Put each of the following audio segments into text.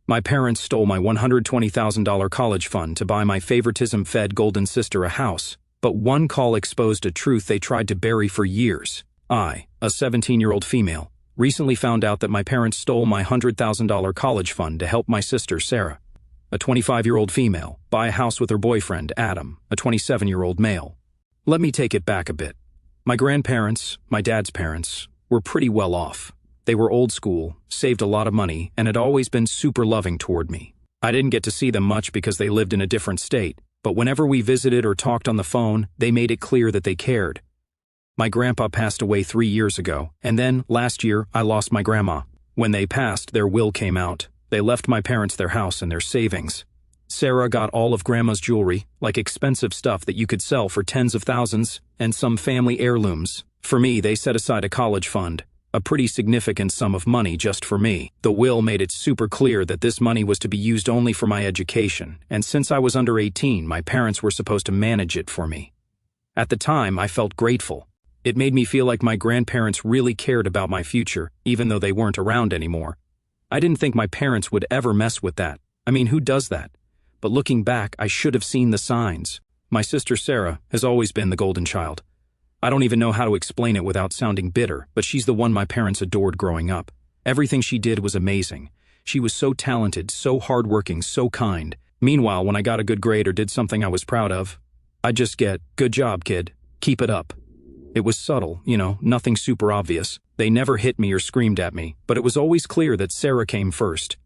My parents stole my $120,000 college fund to buy my favoritism-fed golden sister a house, but one call exposed a truth they tried to bury for years. I, a 17-year-old female, recently found out that my parents stole my $100,000 college fund to help my sister, Sarah, a 25-year-old female, buy a house with her boyfriend, Adam, a 27-year-old male. Let me take it back a bit. My grandparents, my dad's parents, were pretty well off. They were old school, saved a lot of money, and had always been super loving toward me. I didn't get to see them much because they lived in a different state, but whenever we visited or talked on the phone, they made it clear that they cared. My grandpa passed away 3 years ago, and then, last year, I lost my grandma. When they passed, their will came out. They left my parents their house and their savings. Sarah got all of Grandma's jewelry, like expensive stuff that you could sell for tens of thousands, and some family heirlooms. For me, they set aside a college fund, a pretty significant sum of money just for me. The will made it super clear that this money was to be used only for my education, and since I was under 18, my parents were supposed to manage it for me. At the time, I felt grateful. It made me feel like my grandparents really cared about my future, even though they weren't around anymore. I didn't think my parents would ever mess with that. I mean, who does that? But looking back, I should have seen the signs. My sister Sarah has always been the golden child. I don't even know how to explain it without sounding bitter, but she's the one my parents adored growing up. Everything she did was amazing. She was so talented, so hardworking, so kind. Meanwhile, when I got a good grade or did something I was proud of, I'd just get, "Good job, kid. Keep it up." It was subtle, nothing super obvious. They never hit me or screamed at me, but it was always clear that Sarah came first.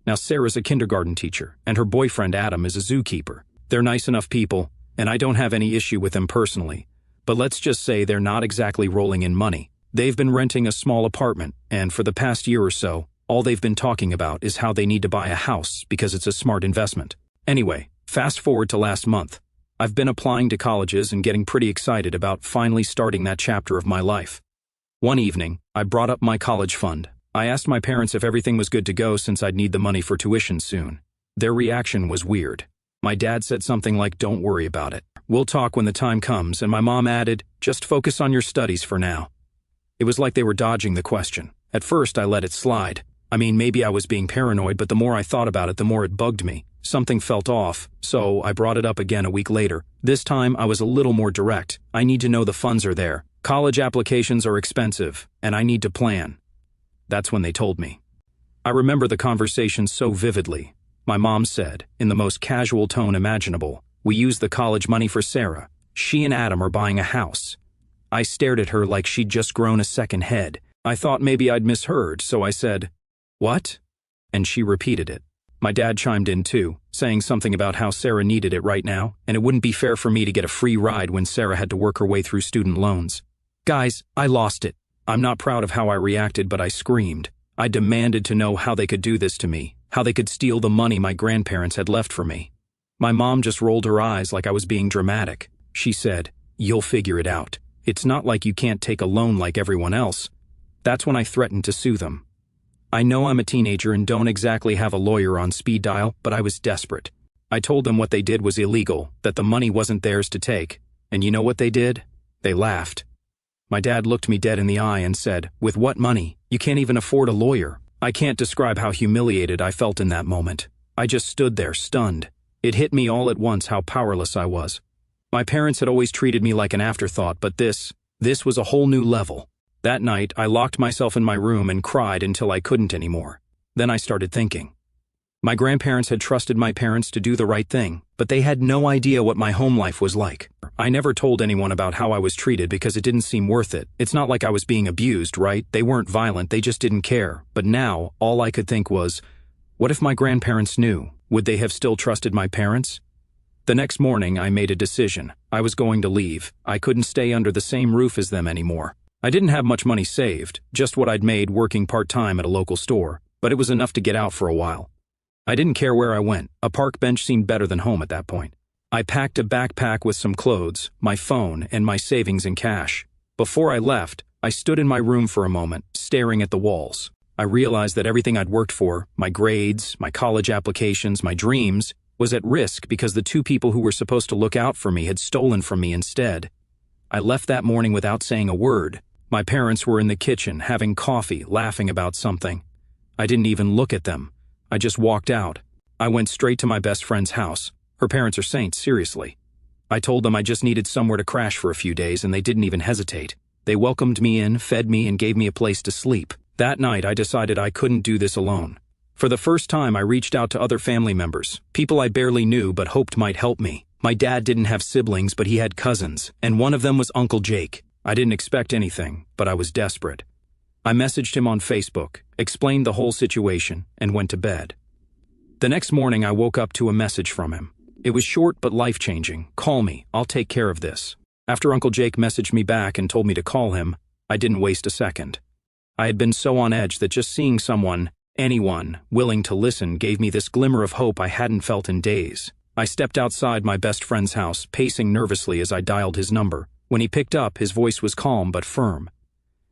Now Sarah's a kindergarten teacher, and her boyfriend Adam is a zookeeper. They're nice enough people, and I don't have any issue with them personally. But let's just say they're not exactly rolling in money. They've been renting a small apartment, and for the past year or so, all they've been talking about is how they need to buy a house because it's a smart investment. Anyway, fast forward to last month. I've been applying to colleges and getting pretty excited about finally starting that chapter of my life. One evening, I brought up my college fund. I asked my parents if everything was good to go since I'd need the money for tuition soon. Their reaction was weird. My dad said something like, "Don't worry about it. We'll talk when the time comes," and my mom added, "Just focus on your studies for now." It was like they were dodging the question. At first, I let it slide. I mean, maybe I was being paranoid, but the more I thought about it, the more it bugged me. Something felt off, so I brought it up again a week later. This time, I was a little more direct. I need to know the funds are there. College applications are expensive, and I need to plan. That's when they told me. I remember the conversation so vividly. My mom said, in the most casual tone imaginable, "We use the college money for Sarah. She and Adam are buying a house." I stared at her like she'd just grown a second head. I thought maybe I'd misheard, so I said, "What?" And she repeated it. My dad chimed in too, saying something about how Sarah needed it right now, and it wouldn't be fair for me to get a free ride when Sarah had to work her way through student loans. Guys, I lost it. I'm not proud of how I reacted, but I screamed. I demanded to know how they could do this to me, how they could steal the money my grandparents had left for me. My mom just rolled her eyes like I was being dramatic. She said, "You'll figure it out. It's not like you can't take a loan like everyone else." That's when I threatened to sue them. I know I'm a teenager and don't exactly have a lawyer on speed dial, but I was desperate. I told them what they did was illegal, that the money wasn't theirs to take. And you know what they did? They laughed. My dad looked me dead in the eye and said, "With what money? You can't even afford a lawyer." I can't describe how humiliated I felt in that moment. I just stood there, stunned. It hit me all at once how powerless I was. My parents had always treated me like an afterthought, but this was a whole new level. That night, I locked myself in my room and cried until I couldn't anymore. Then I started thinking. My grandparents had trusted my parents to do the right thing, but they had no idea what my home life was like. I never told anyone about how I was treated because it didn't seem worth it. It's not like I was being abused, right? They weren't violent, they just didn't care. But now, all I could think was, what if my grandparents knew? Would they have still trusted my parents? The next morning, I made a decision. I was going to leave. I couldn't stay under the same roof as them anymore. I didn't have much money saved, just what I'd made working part-time at a local store, but it was enough to get out for a while. I didn't care where I went. A park bench seemed better than home at that point. I packed a backpack with some clothes, my phone, and my savings in cash. Before I left, I stood in my room for a moment, staring at the walls. I realized that everything I'd worked for, my grades, my college applications, my dreams, was at risk because the two people who were supposed to look out for me had stolen from me instead. I left that morning without saying a word. My parents were in the kitchen, having coffee, laughing about something. I didn't even look at them. I just walked out. I went straight to my best friend's house. Her parents are saints, seriously. I told them I just needed somewhere to crash for a few days, and they didn't even hesitate. They welcomed me in, fed me, and gave me a place to sleep. That night, I decided I couldn't do this alone. For the first time, I reached out to other family members, people I barely knew but hoped might help me. My dad didn't have siblings, but he had cousins, and one of them was Uncle Jake. I didn't expect anything, but I was desperate. I messaged him on Facebook, explained the whole situation, and went to bed. The next morning, I woke up to a message from him. It was short but life-changing. "Call me, I'll take care of this." After Uncle Jake messaged me back and told me to call him, I didn't waste a second. I had been so on edge that just seeing someone, anyone, willing to listen gave me this glimmer of hope I hadn't felt in days. I stepped outside my best friend's house, pacing nervously as I dialed his number. When he picked up, his voice was calm but firm.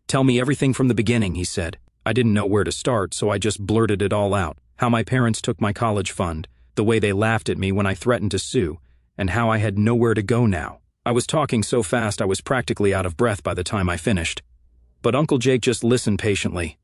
"Tell me everything from the beginning," he said. I didn't know where to start, so I just blurted it all out. How my parents took my college fund, the way they laughed at me when I threatened to sue, and how I had nowhere to go now. I was talking so fast I was practically out of breath by the time I finished. But Uncle Jake just listened patiently.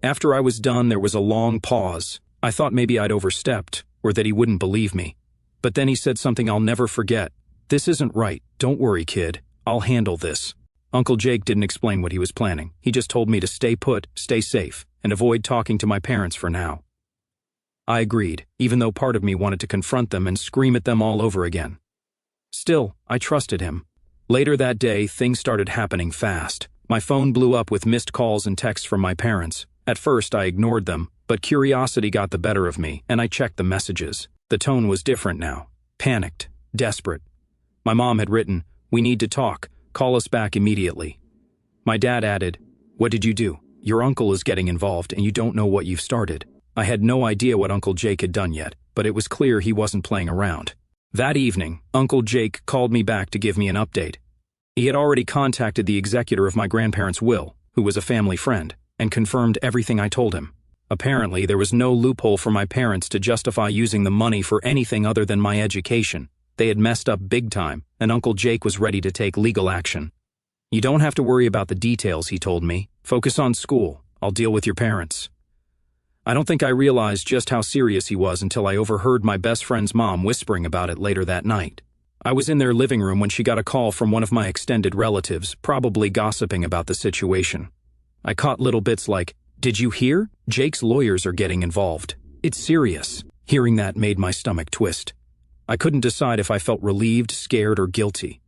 After I was done, there was a long pause. I thought maybe I'd overstepped, or that he wouldn't believe me. But then he said something I'll never forget. "This isn't right. Don't worry, kid. I'll handle this." Uncle Jake didn't explain what he was planning. He just told me to stay put, stay safe, and avoid talking to my parents for now. I agreed, even though part of me wanted to confront them and scream at them all over again. Still, I trusted him. Later that day, things started happening fast. My phone blew up with missed calls and texts from my parents. At first, I ignored them, but curiosity got the better of me, and I checked the messages. The tone was different now. Panicked. Desperate. My mom had written, "We need to talk. Call us back immediately." My dad added, "What did you do? Your uncle is getting involved, and you don't know what you've started." I had no idea what Uncle Jake had done yet, but it was clear he wasn't playing around. That evening, Uncle Jake called me back to give me an update. He had already contacted the executor of my grandparents' will, who was a family friend, and confirmed everything I told him. Apparently, there was no loophole for my parents to justify using the money for anything other than my education. They had messed up big time, and Uncle Jake was ready to take legal action. "You don't have to worry about the details," he told me. "Focus on school. I'll deal with your parents." I don't think I realized just how serious he was until I overheard my best friend's mom whispering about it later that night. I was in their living room when she got a call from one of my extended relatives, probably gossiping about the situation. I caught little bits like, "Did you hear? Jake's lawyers are getting involved. It's serious." Hearing that made my stomach twist. I couldn't decide if I felt relieved, scared, or guilty.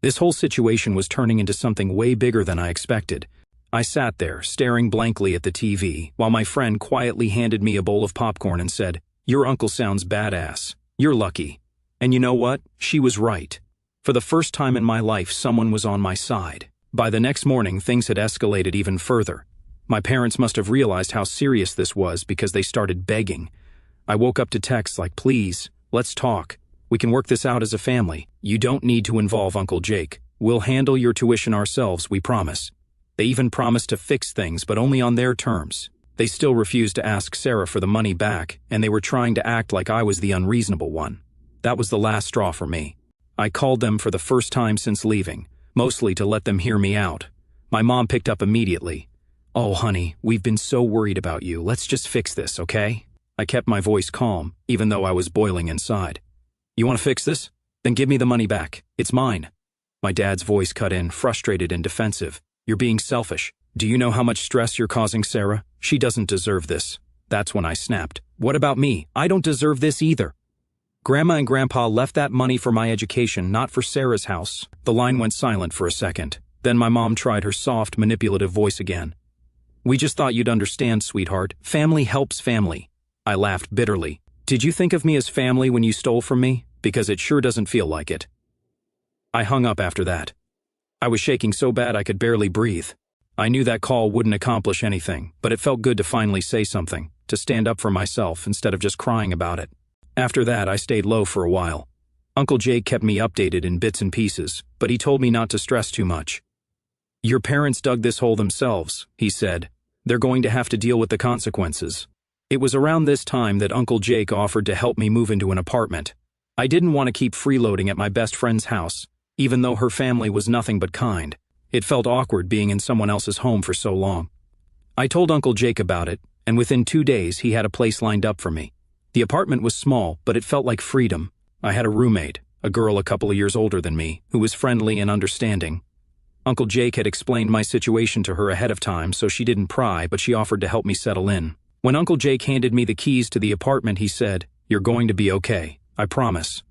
This whole situation was turning into something way bigger than I expected. I sat there, staring blankly at the TV, while my friend quietly handed me a bowl of popcorn and said, "Your uncle sounds badass. You're lucky." And you know what? She was right. For the first time in my life, someone was on my side. By the next morning, things had escalated even further. My parents must have realized how serious this was because they started begging. I woke up to texts like, "Please, let's talk. We can work this out as a family. You don't need to involve Uncle Jake. We'll handle your tuition ourselves, we promise." They even promised to fix things, but only on their terms. They still refused to ask Sarah for the money back, and they were trying to act like I was the unreasonable one. That was the last straw for me. I called them for the first time since leaving, mostly to let them hear me out. My mom picked up immediately. "Oh, honey, we've been so worried about you. Let's just fix this, okay?" I kept my voice calm, even though I was boiling inside. "You want to fix this? Then give me the money back. It's mine." My dad's voice cut in, frustrated and defensive. "You're being selfish. Do you know how much stress you're causing Sarah? She doesn't deserve this." That's when I snapped. "What about me? I don't deserve this either. Grandma and Grandpa left that money for my education, not for Sarah's house." The line went silent for a second. Then my mom tried her soft, manipulative voice again. "We just thought you'd understand, sweetheart. Family helps family." I laughed bitterly. "Did you think of me as family when you stole from me? Because it sure doesn't feel like it." I hung up after that. I was shaking so bad I could barely breathe. I knew that call wouldn't accomplish anything, but it felt good to finally say something, to stand up for myself instead of just crying about it. After that, I stayed low for a while. Uncle Jake kept me updated in bits and pieces, but he told me not to stress too much. "Your parents dug this hole themselves," he said. "They're going to have to deal with the consequences." It was around this time that Uncle Jake offered to help me move into an apartment. I didn't want to keep freeloading at my best friend's house, even though her family was nothing but kind. It felt awkward being in someone else's home for so long. I told Uncle Jake about it, and within 2 days he had a place lined up for me. The apartment was small, but it felt like freedom. I had a roommate, a girl a couple of years older than me, who was friendly and understanding. Uncle Jake had explained my situation to her ahead of time, so she didn't pry, but she offered to help me settle in. When Uncle Jake handed me the keys to the apartment, he said, "You're going to be okay, I promise."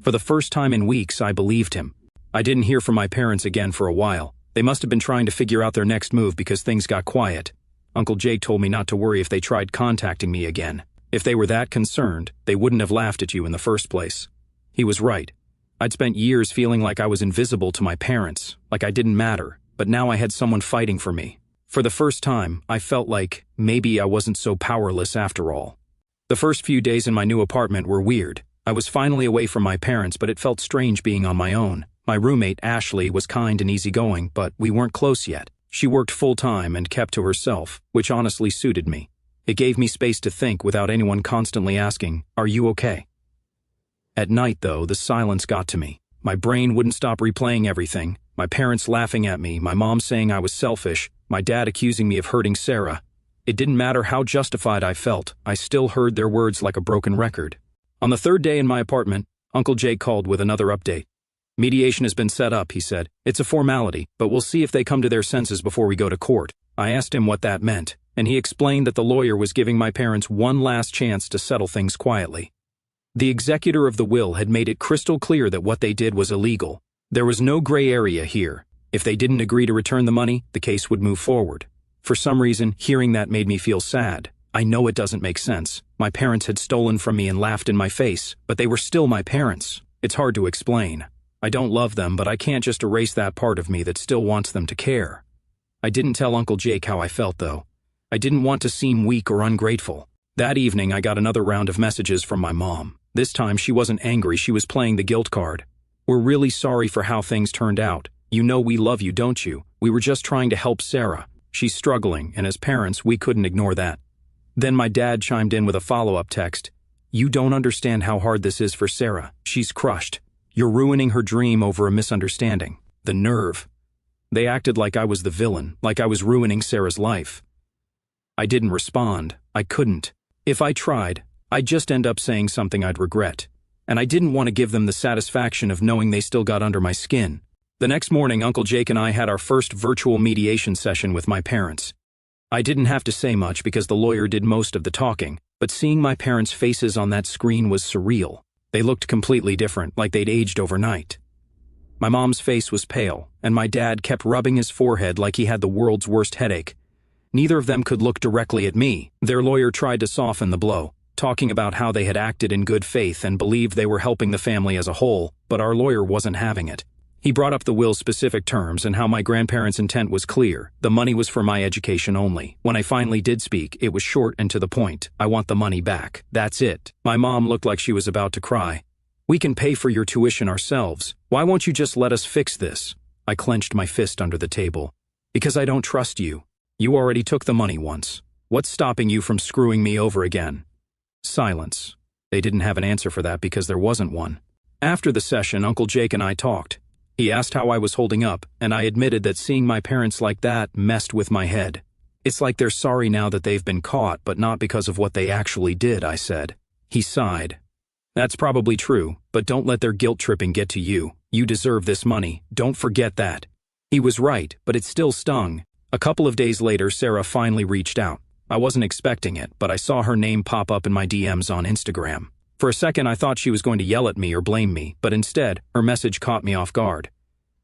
For the first time in weeks, I believed him. I didn't hear from my parents again for a while. They must have been trying to figure out their next move because things got quiet. Uncle Jake told me not to worry if they tried contacting me again. If they were that concerned, they wouldn't have laughed at you in the first place. He was right. I'd spent years feeling like I was invisible to my parents, like I didn't matter, but now I had someone fighting for me. For the first time, I felt like maybe I wasn't so powerless after all. The first few days in my new apartment were weird. I was finally away from my parents, but it felt strange being on my own. My roommate, Ashley, was kind and easygoing, but we weren't close yet. She worked full-time and kept to herself, which honestly suited me. It gave me space to think without anyone constantly asking, "Are you okay?" At night, though, the silence got to me. My brain wouldn't stop replaying everything. My parents laughing at me, my mom saying I was selfish, my dad accusing me of hurting Sarah. It didn't matter how justified I felt, I still heard their words like a broken record. On the third day in my apartment, Uncle Jake called with another update. "Mediation has been set up," he said. "It's a formality, but we'll see if they come to their senses before we go to court." I asked him what that meant, and he explained that the lawyer was giving my parents one last chance to settle things quietly. The executor of the will had made it crystal clear that what they did was illegal. There was no gray area here. If they didn't agree to return the money, the case would move forward. For some reason, hearing that made me feel sad. I know it doesn't make sense. My parents had stolen from me and laughed in my face, but they were still my parents. It's hard to explain. I don't love them, but I can't just erase that part of me that still wants them to care. I didn't tell Uncle Jake how I felt, though. I didn't want to seem weak or ungrateful. That evening, I got another round of messages from my mom. This time, she wasn't angry, she was playing the guilt card. "We're really sorry for how things turned out. You know we love you, don't you? We were just trying to help Sarah. She's struggling, and as parents, we couldn't ignore that." Then my dad chimed in with a follow-up text. "You don't understand how hard this is for Sarah. She's crushed. You're ruining her dream over a misunderstanding." The nerve. They acted like I was the villain, like I was ruining Sarah's life. I didn't respond. I couldn't. If I tried, I'd just end up saying something I'd regret. And I didn't want to give them the satisfaction of knowing they still got under my skin. The next morning, Uncle Jake and I had our first virtual mediation session with my parents. I didn't have to say much because the lawyer did most of the talking, but seeing my parents' faces on that screen was surreal. They looked completely different, like they'd aged overnight. My mom's face was pale, and my dad kept rubbing his forehead like he had the world's worst headache. Neither of them could look directly at me. Their lawyer tried to soften the blow, talking about how they had acted in good faith and believed they were helping the family as a whole, but our lawyer wasn't having it. He brought up the will's specific terms and how my grandparents' intent was clear. The money was for my education only. When I finally did speak, it was short and to the point. "I want the money back. That's it." My mom looked like she was about to cry. "We can pay for your tuition ourselves. Why won't you just let us fix this?" I clenched my fist under the table. "Because I don't trust you. You already took the money once. What's stopping you from screwing me over again?" Silence. They didn't have an answer for that because there wasn't one. After the session, Uncle Jake and I talked. He asked how I was holding up, and I admitted that seeing my parents like that messed with my head. "It's like they're sorry now that they've been caught, but not because of what they actually did," I said. He sighed. "That's probably true, but don't let their guilt tripping get to you. You deserve this money. Don't forget that." He was right, but it still stung. A couple of days later, Sarah finally reached out. I wasn't expecting it, but I saw her name pop up in my DMs on Instagram. For a second, I thought she was going to yell at me or blame me, but instead, her message caught me off guard.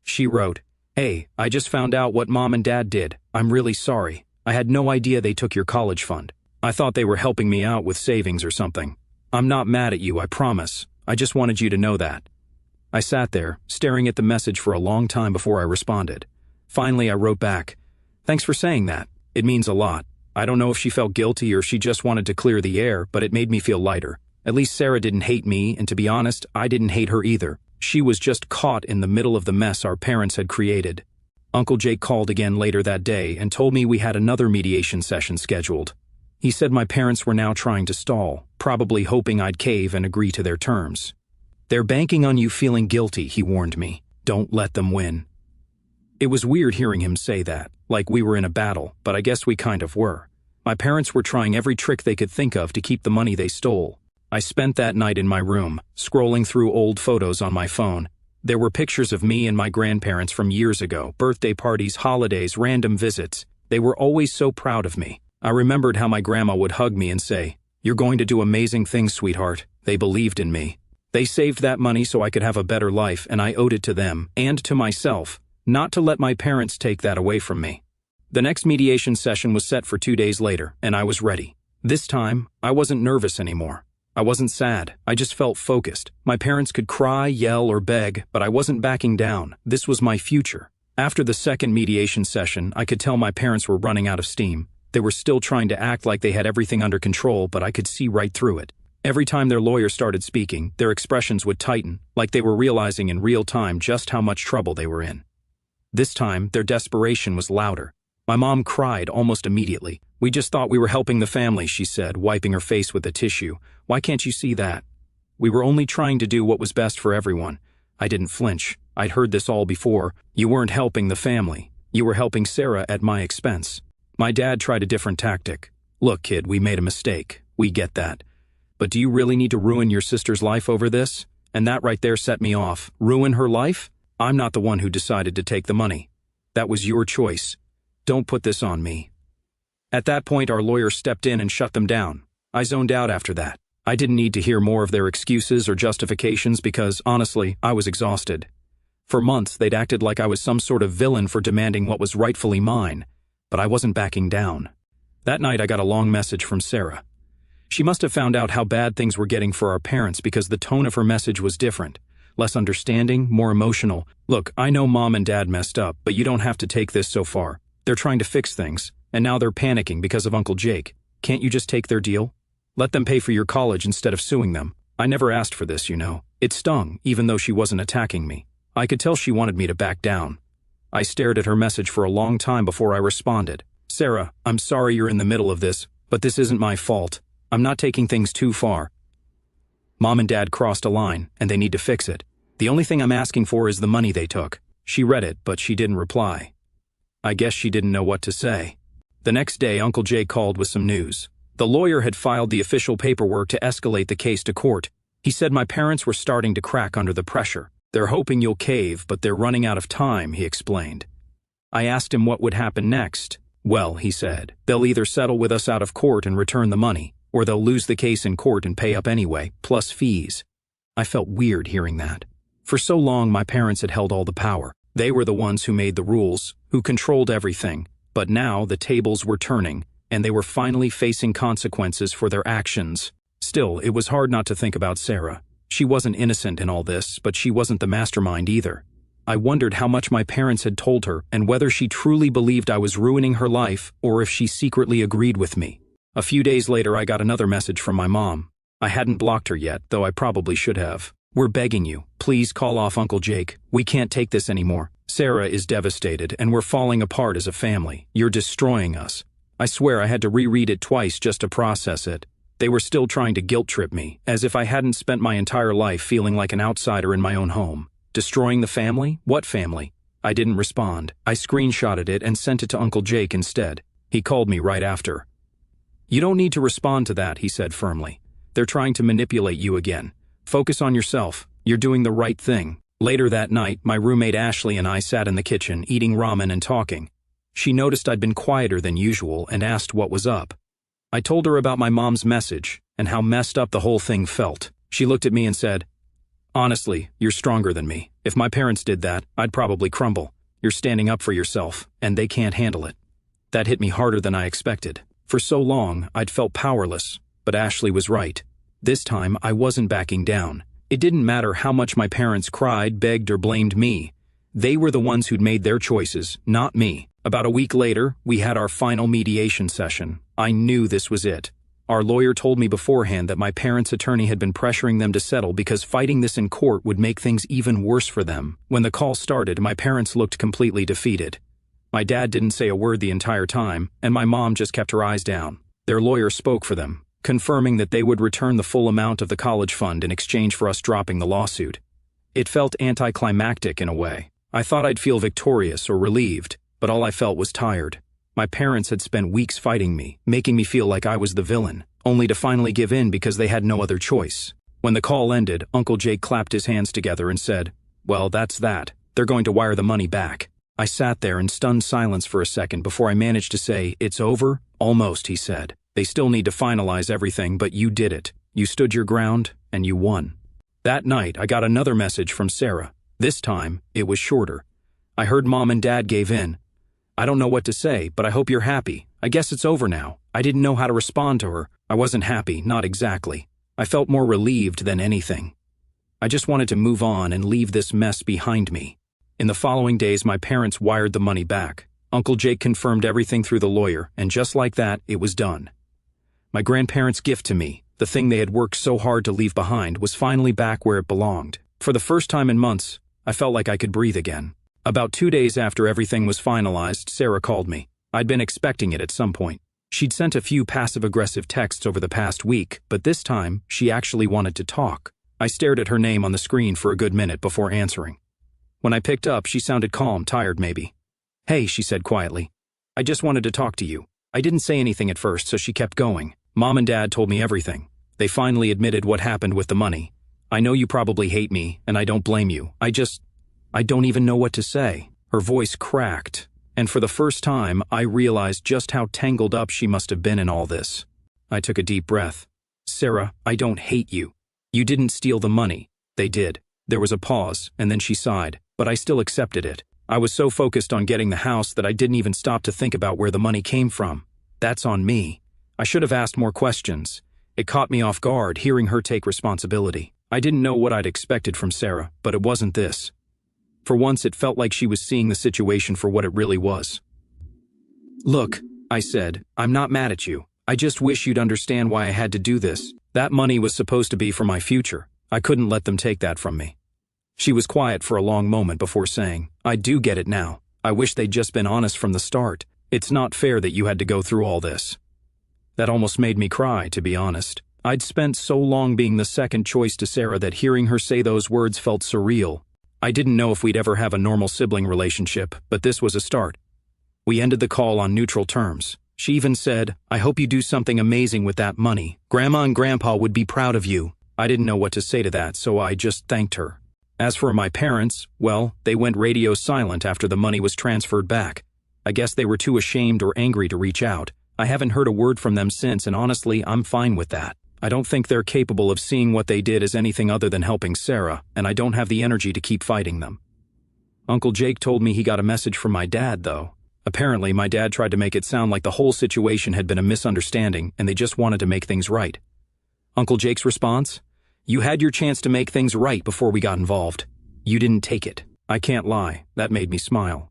She wrote, "Hey, I just found out what Mom and Dad did. I'm really sorry. I had no idea they took your college fund. I thought they were helping me out with savings or something. I'm not mad at you, I promise. I just wanted you to know that." I sat there, staring at the message for a long time before I responded. Finally, I wrote back, "Thanks for saying that. It means a lot." I don't know if she felt guilty or she just wanted to clear the air, but it made me feel lighter. At least Sarah didn't hate me, and to be honest, I didn't hate her either. She was just caught in the middle of the mess our parents had created. Uncle Jake called again later that day and told me we had another mediation session scheduled. He said my parents were now trying to stall, probably hoping I'd cave and agree to their terms. "They're banking on you feeling guilty," he warned me. "Don't let them win." It was weird hearing him say that, like we were in a battle, but I guess we kind of were. My parents were trying every trick they could think of to keep the money they stole. I spent that night in my room, scrolling through old photos on my phone. There were pictures of me and my grandparents from years ago, birthday parties, holidays, random visits. They were always so proud of me. I remembered how my grandma would hug me and say, "You're going to do amazing things, sweetheart." They believed in me. They saved that money so I could have a better life, and I owed it to them, and to myself, not to let my parents take that away from me. The next mediation session was set for 2 days later, and I was ready. This time, I wasn't nervous anymore. I wasn't sad, I just felt focused. My parents could cry, yell, or beg, but I wasn't backing down. This was my future. After the second mediation session, I could tell my parents were running out of steam. They were still trying to act like they had everything under control, but I could see right through it. Every time their lawyer started speaking, their expressions would tighten, like they were realizing in real time just how much trouble they were in. This time, their desperation was louder. My mom cried almost immediately. "We just thought we were helping the family," she said, wiping her face with a tissue. "Why can't you see that? We were only trying to do what was best for everyone." I didn't flinch. I'd heard this all before. "You weren't helping the family. You were helping Sarah at my expense." My dad tried a different tactic. "Look, kid, we made a mistake. We get that. But do you really need to ruin your sister's life over this?" And that right there set me off. Ruin her life? I'm not the one who decided to take the money. That was your choice. Don't put this on me. At that point, our lawyer stepped in and shut them down. I zoned out after that. I didn't need to hear more of their excuses or justifications because, honestly, I was exhausted. For months, they'd acted like I was some sort of villain for demanding what was rightfully mine, but I wasn't backing down. That night, I got a long message from Sarah. She must have found out how bad things were getting for our parents because the tone of her message was different. Less understanding, more emotional. "Look, I know Mom and Dad messed up, but you don't have to take this so far. They're trying to fix things, and now they're panicking because of Uncle Jake. Can't you just take their deal? Let them pay for your college instead of suing them. I never asked for this, you know." It stung, even though she wasn't attacking me. I could tell she wanted me to back down. I stared at her message for a long time before I responded. "Sarah, I'm sorry you're in the middle of this, but this isn't my fault. I'm not taking things too far. Mom and Dad crossed a line, and they need to fix it. The only thing I'm asking for is the money they took." She read it, but she didn't reply. I guess she didn't know what to say. The next day, Uncle Jake called with some news. The lawyer had filed the official paperwork to escalate the case to court. He said my parents were starting to crack under the pressure. "They're hoping you'll cave, but they're running out of time," he explained. I asked him what would happen next. "Well," he said, "they'll either settle with us out of court and return the money, or they'll lose the case in court and pay up anyway, plus fees." I felt weird hearing that. For so long, my parents had held all the power. They were the ones who made the rules, who controlled everything. But now the tables were turning, and they were finally facing consequences for their actions. Still, it was hard not to think about Sarah. She wasn't innocent in all this, but she wasn't the mastermind either. I wondered how much my parents had told her and whether she truly believed I was ruining her life or if she secretly agreed with me. A few days later, I got another message from my mom. I hadn't blocked her yet, though I probably should have. "We're begging you. Please call off Uncle Jake. We can't take this anymore. Sarah is devastated, and we're falling apart as a family. You're destroying us." I swear I had to reread it twice just to process it. They were still trying to guilt-trip me, as if I hadn't spent my entire life feeling like an outsider in my own home. Destroying the family? What family? I didn't respond. I screenshotted it and sent it to Uncle Jake instead. He called me right after. "You don't need to respond to that," he said firmly. "They're trying to manipulate you again. Focus on yourself. You're doing the right thing." Later that night, my roommate Ashley and I sat in the kitchen, eating ramen and talking. She noticed I'd been quieter than usual and asked what was up. I told her about my mom's message and how messed up the whole thing felt. She looked at me and said, "Honestly, you're stronger than me. If my parents did that, I'd probably crumble. You're standing up for yourself, and they can't handle it." That hit me harder than I expected. For so long, I'd felt powerless, but Ashley was right. This time, I wasn't backing down. It didn't matter how much my parents cried, begged, or blamed me. They were the ones who'd made their choices, not me. About a week later, we had our final mediation session. I knew this was it. Our lawyer told me beforehand that my parents' attorney had been pressuring them to settle because fighting this in court would make things even worse for them. When the call started, my parents looked completely defeated. My dad didn't say a word the entire time, and my mom just kept her eyes down. Their lawyer spoke for them, confirming that they would return the full amount of the college fund in exchange for us dropping the lawsuit. It felt anticlimactic in a way. I thought I'd feel victorious or relieved, but all I felt was tired. My parents had spent weeks fighting me, making me feel like I was the villain, only to finally give in because they had no other choice. When the call ended, Uncle Jake clapped his hands together and said, "Well, that's that. They're going to wire the money back." I sat there in stunned silence for a second before I managed to say, "It's over?" "Almost," he said. "They still need to finalize everything, but you did it. You stood your ground, and you won." That night, I got another message from Sarah. This time, it was shorter. "I heard Mom and Dad gave in. I don't know what to say, but I hope you're happy. I guess it's over now." I didn't know how to respond to her. I wasn't happy, not exactly. I felt more relieved than anything. I just wanted to move on and leave this mess behind me. In the following days, my parents wired the money back. Uncle Jake confirmed everything through the lawyer, and just like that, it was done. My grandparents' gift to me, the thing they had worked so hard to leave behind, was finally back where it belonged. For the first time in months, I felt like I could breathe again. About 2 days after everything was finalized, Sarah called me. I'd been expecting it at some point. She'd sent a few passive-aggressive texts over the past week, but this time, she actually wanted to talk. I stared at her name on the screen for a good minute before answering. When I picked up, she sounded calm, tired maybe. "Hey," she said quietly. "I just wanted to talk to you." I didn't say anything at first, so she kept going. "Mom and Dad told me everything. They finally admitted what happened with the money. I know you probably hate me, and I don't blame you. I don't even know what to say." Her voice cracked, and for the first time, I realized just how tangled up she must have been in all this. I took a deep breath. "Sarah, I don't hate you. You didn't steal the money. They did." There was a pause, and then she sighed, but I still accepted it. I was so focused on getting the house that I didn't even stop to think about where the money came from. That's on me. I should have asked more questions. It caught me off guard, hearing her take responsibility. I didn't know what I'd expected from Sarah, but it wasn't this. For once, it felt like she was seeing the situation for what it really was. "Look," I said, "I'm not mad at you. I just wish you'd understand why I had to do this. That money was supposed to be for my future. I couldn't let them take that from me." She was quiet for a long moment before saying, "I do get it now. I wish they'd just been honest from the start. It's not fair that you had to go through all this." That almost made me cry, to be honest. I'd spent so long being the second choice to Sarah that hearing her say those words felt surreal. I didn't know if we'd ever have a normal sibling relationship, but this was a start. We ended the call on neutral terms. She even said, "I hope you do something amazing with that money. Grandma and Grandpa would be proud of you." I didn't know what to say to that, so I just thanked her. As for my parents, well, they went radio silent after the money was transferred back. I guess they were too ashamed or angry to reach out. I haven't heard a word from them since, and honestly, I'm fine with that. I don't think they're capable of seeing what they did as anything other than helping Sarah, and I don't have the energy to keep fighting them. Uncle Jake told me he got a message from my dad, though. Apparently, my dad tried to make it sound like the whole situation had been a misunderstanding, and they just wanted to make things right. Uncle Jake's response? "You had your chance to make things right before we got involved. You didn't take it." I can't lie, that made me smile.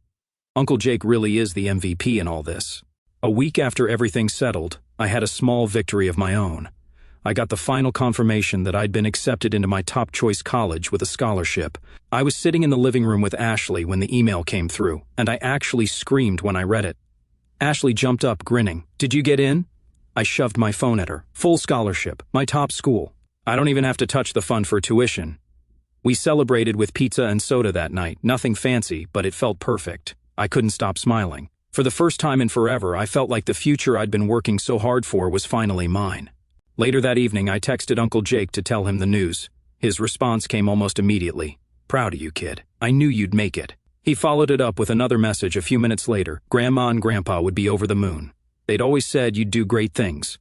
Uncle Jake really is the MVP in all this. A week after everything settled, I had a small victory of my own. I got the final confirmation that I'd been accepted into my top choice college with a scholarship. I was sitting in the living room with Ashley when the email came through, and I actually screamed when I read it. Ashley jumped up, grinning. "Did you get in?" I shoved my phone at her. "Full scholarship, my top school. I don't even have to touch the fund for tuition." We celebrated with pizza and soda that night, nothing fancy, but it felt perfect. I couldn't stop smiling. For the first time in forever, I felt like the future I'd been working so hard for was finally mine. Later that evening, I texted Uncle Jake to tell him the news. His response came almost immediately. "Proud of you, kid. I knew you'd make it." He followed it up with another message a few minutes later. Grandma and Grandpa would be over the moon. They'd always said you'd do great things.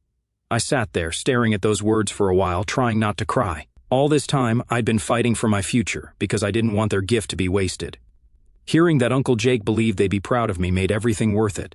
I sat there, staring at those words for a while, trying not to cry. All this time, I'd been fighting for my future, because I didn't want their gift to be wasted. Hearing that Uncle Jake believed they'd be proud of me made everything worth it.